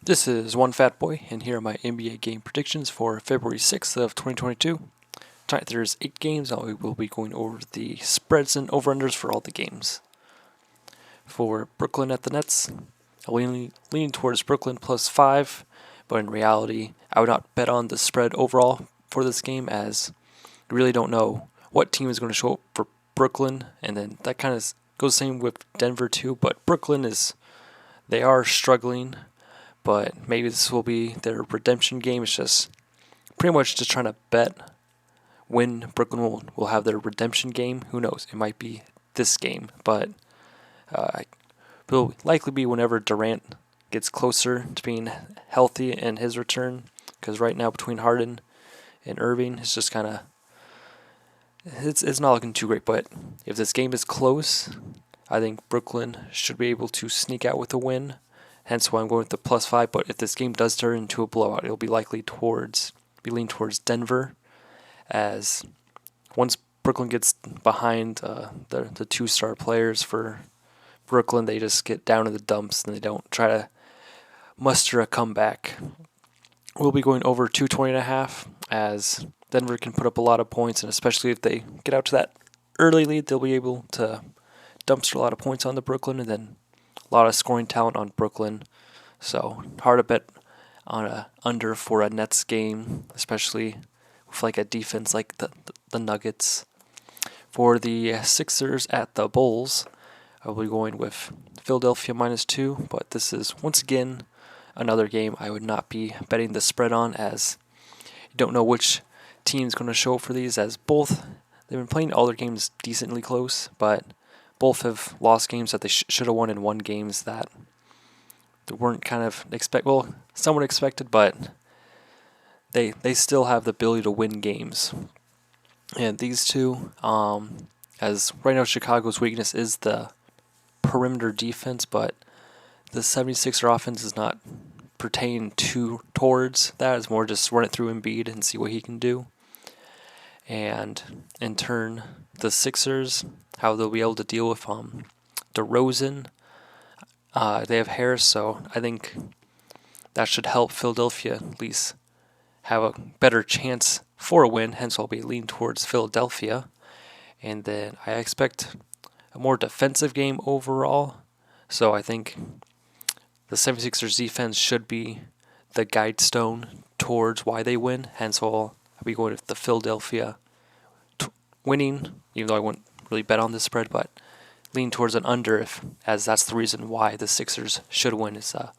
This is One Fat Boy, and here are my NBA game predictions for February 6th of 2022. Tonight there's 8 games, and we will be going over the spreads and over-unders for all the games. For Brooklyn at the Nets, I'm leaning towards Brooklyn plus 5, but in reality, I would not bet on the spread overall for this game, as you really don't know what team is going to show up for Brooklyn, and then that kind of goes the same with Denver too, but they are struggling. But maybe this will be their redemption game. It's just pretty much just trying to bet when Brooklyn will have their redemption game. Who knows? It might be this game, but it will likely be whenever Durant gets closer to being healthy in his return. Because right now between Harden and Irving, it's just kind of it's not looking too great. But if this game is close, I think Brooklyn should be able to sneak out with a win. Hence why I'm going with the plus 5. But if this game does turn into a blowout, it'll be lean towards Denver, as once Brooklyn gets behind the 2-star players for Brooklyn, they just get down in the dumps and they don't try to muster a comeback. We'll be going over 220.5, as Denver can put up a lot of points, and especially if they get out to that early lead, they'll be able to dumpster a lot of points on the Brooklyn, and then a lot of scoring talent on Brooklyn. So hard to bet on a under for a Nets game, especially with like a defense like the Nuggets. For the Sixers at the Bulls, I'll be going with Philadelphia -2, but this is once again another game I would not be betting the spread on, as you don't know which team's going to show up for these, as both they've been playing all their games decently close, but both have lost games that they should have won, and won games that they weren't somewhat expected, but they still have the ability to win games. And these two, as right now Chicago's weakness is the perimeter defense, but the 76er offense does not pertain towards that. It's more just run it through Embiid and see what he can do. And in turn, the Sixers, how they'll be able to deal with DeRozan. They have Harris, so I think that should help Philadelphia at least have a better chance for a win. Hence, I'll be leaning towards Philadelphia. And then I expect a more defensive game overall. So I think the 76ers defense should be the guide stone towards why they win. Hence, I'll be going with the Philadelphia winning, even though I wouldn't really bet on this spread, but lean towards an under, as that's the reason why the Sixers should win. Is a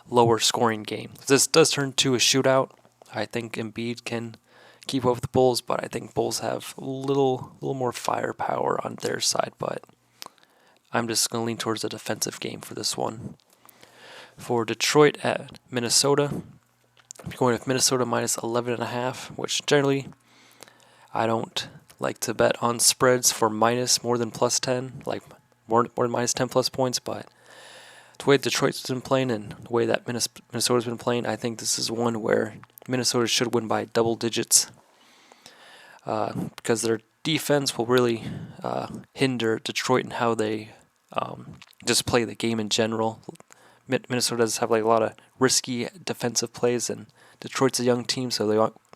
lower scoring game. If this does turn to a shootout, I think Embiid can keep up with the Bulls, but I think Bulls have a little more firepower on their side. But I'm just going to lean towards a defensive game for this one. For Detroit at Minnesota, I'm going with Minnesota -11.5, which generally I don't like to bet on spreads for more than plus 10, like more than minus 10 plus points, but the way Detroit's been playing and the way that Minnesota's been playing, I think this is one where Minnesota should win by double digits, because their defense will really hinder Detroit in how they just play the game in general. Minnesota does have like a lot of risky defensive plays, and Detroit's a young team, so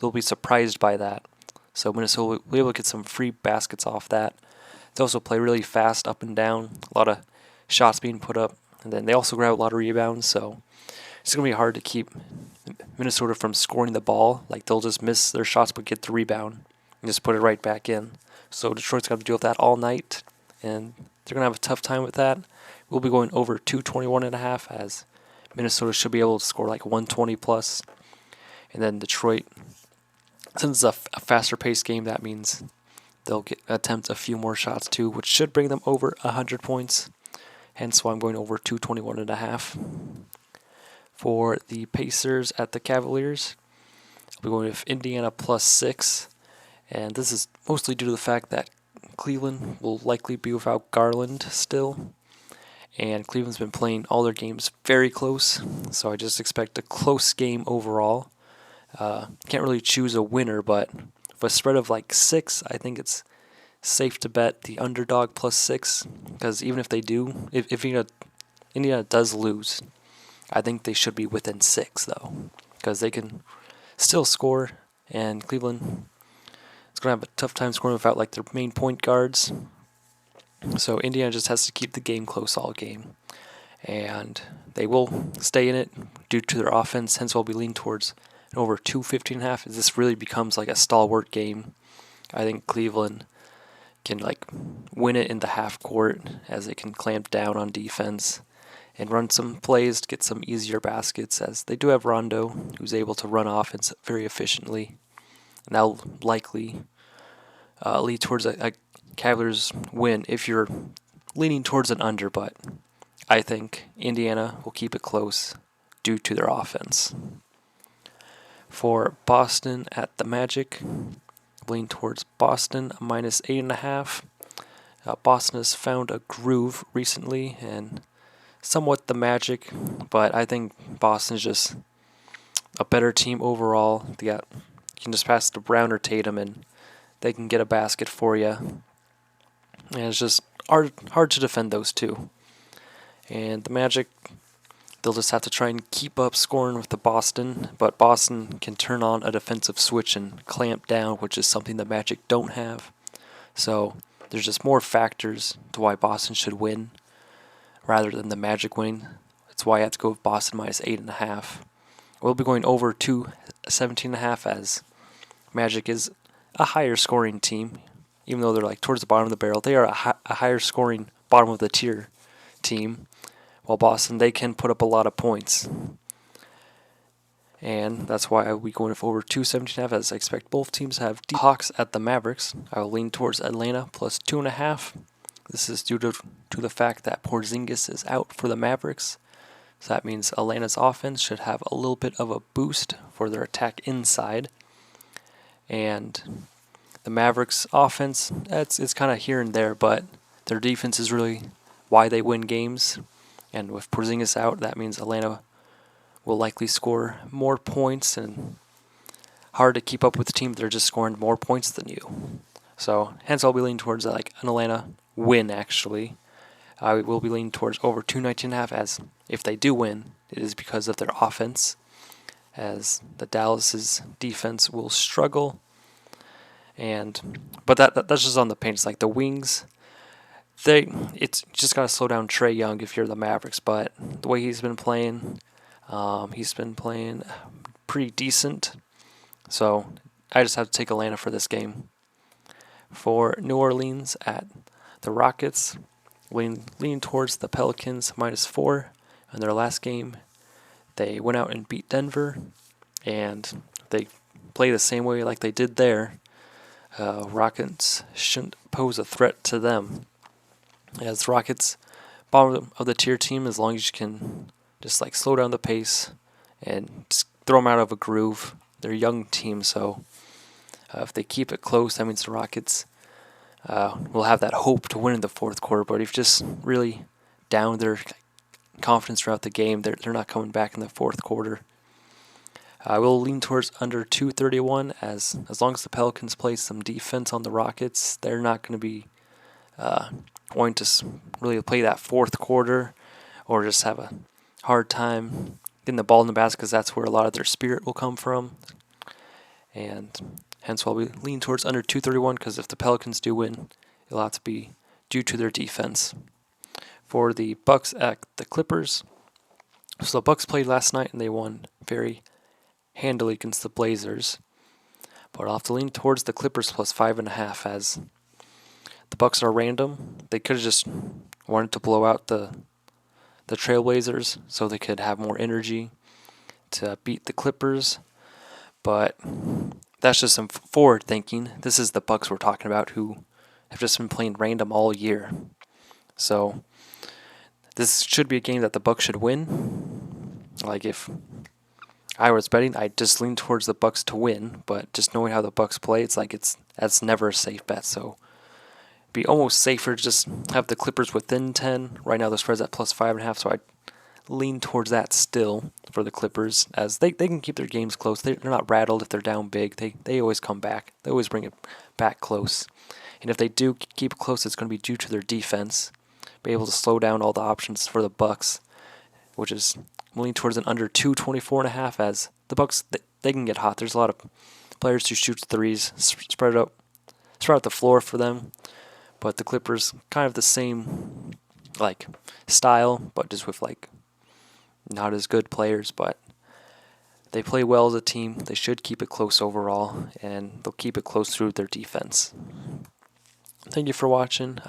they'll be surprised by that. So Minnesota will be able to get some free baskets off that. They also play really fast up and down, a lot of shots being put up, and then they also grab a lot of rebounds. So it's going to be hard to keep Minnesota from scoring the ball. Like, they'll just miss their shots but get the rebound and just put it right back in. So Detroit's got to deal with that all night, and they're going to have a tough time with that. We'll be going over 221.5, as Minnesota should be able to score like 120 plus. And then Detroit, since it's a faster paced game, that means they'll attempt a few more shots too, which should bring them over 100 points. Hence why I'm going over 221.5. For the Pacers at the Cavaliers, I'll be going with Indiana +6. And this is mostly due to the fact that Cleveland will likely be without Garland still. And Cleveland's been playing all their games very close, so I just expect a close game overall. Can't really choose a winner, but with a spread of like 6, I think it's safe to bet the underdog +6, because even if they do, if Indiana does lose, I think they should be within 6 though, because they can still score, and Cleveland is going to have a tough time scoring without like their main point guards. So Indiana just has to keep the game close all game, and they will stay in it due to their offense. Hence, I'll be leaning towards an over 215.5. As this really becomes like a stalwart game. I think Cleveland can like win it in the half court as they can clamp down on defense and run some plays to get some easier baskets, as they do have Rondo, who's able to run offense very efficiently, and that'll likely lead towards a Cavaliers win if you're leaning towards an under, but I think Indiana will keep it close due to their offense. For Boston at the Magic, lean towards Boston minus 8.5. Boston has found a groove recently and somewhat the Magic, but I think Boston's just a better team overall. You can just pass to Brown or Tatum and they can get a basket for you. And it's just hard to defend those two. And the Magic, they'll just have to try and keep up scoring with the Boston, but Boston can turn on a defensive switch and clamp down, which is something the Magic don't have. So there's just more factors to why Boston should win rather than the Magic winning. That's why I have to go with Boston minus 8.5. We'll be going over 217.5 as Magic is a higher scoring team. Even though they're like towards the bottom of the barrel, they are a higher scoring bottom of the tier team. While Boston, they can put up a lot of points. And that's why I'll be going over 217.5, as I expect both teams to have Hawks at the Mavericks. I will lean towards Atlanta plus 2.5. This is due to the fact that Porzingis is out for the Mavericks. So that means Atlanta's offense should have a little bit of a boost for their attack inside. And the Mavericks offense, it's kind of here and there, but their defense is really why they win games. And with Porzingis out, that means Atlanta will likely score more points, and hard to keep up with the team. They're just scoring more points than you. So hence I'll be leaning towards like an Atlanta win actually. I will be leaning towards over 219.5, as if they do win, it is because of their offense, as the Dallas's defense will struggle. But that's just on the paint. It's like the wings. It's just gotta slow down Trae Young if you're the Mavericks. But the way he's been playing pretty decent. So I just have to take Atlanta for this game. For New Orleans at the Rockets, leaning towards the Pelicans minus 4. In their last game, they went out and beat Denver, and they play the same way like they did there. Rockets shouldn't pose a threat to them, as Rockets, bottom of the tier team, as long as you can just like slow down the pace and just throw them out of a groove. They're a young team, so if they keep it close, that means the Rockets will have that hope to win in the fourth quarter. But if just really down their confidence throughout the game, they're not coming back in the fourth quarter. I will lean towards under 231, as long as the Pelicans play some defense on the Rockets, they're not going to be wanting to really play that fourth quarter or just have a hard time getting the ball in the basket, because that's where a lot of their spirit will come from. And hence I'll be leaning towards under 231, because if the Pelicans do win, it'll have to be due to their defense. For the Bucks at the Clippers, so the Bucks played last night and they won very handily against the Blazers, but I'll have to lean towards the Clippers plus 5.5, as the Bucks are random. They could have just wanted to blow out the Trailblazers so they could have more energy to beat the Clippers, but that's just some forward thinking. This is the Bucks we're talking about, who have just been playing random all year. So this should be a game that the Bucks should win. Like if I was betting, I'd just lean towards the Bucks to win, but just knowing how the Bucks play, it's like that's never a safe bet. So it'd be almost safer to just have the Clippers within 10. Right now the spread's at plus 5.5, so I'd lean towards that still for the Clippers, as they can keep their games close. They're not rattled if they're down big. They always come back. They always bring it back close. And if they do keep it close, it's going to be due to their defense. Be able to slow down all the options for the Bucks, which is leaning towards an under 224.5. As the Bucks, they can get hot. There's a lot of players who shoot threes, spread out the floor for them. But the Clippers kind of the same like style, but just with like not as good players, but they play well as a team. They should keep it close overall, and they'll keep it close through their defense. Thank you for watching.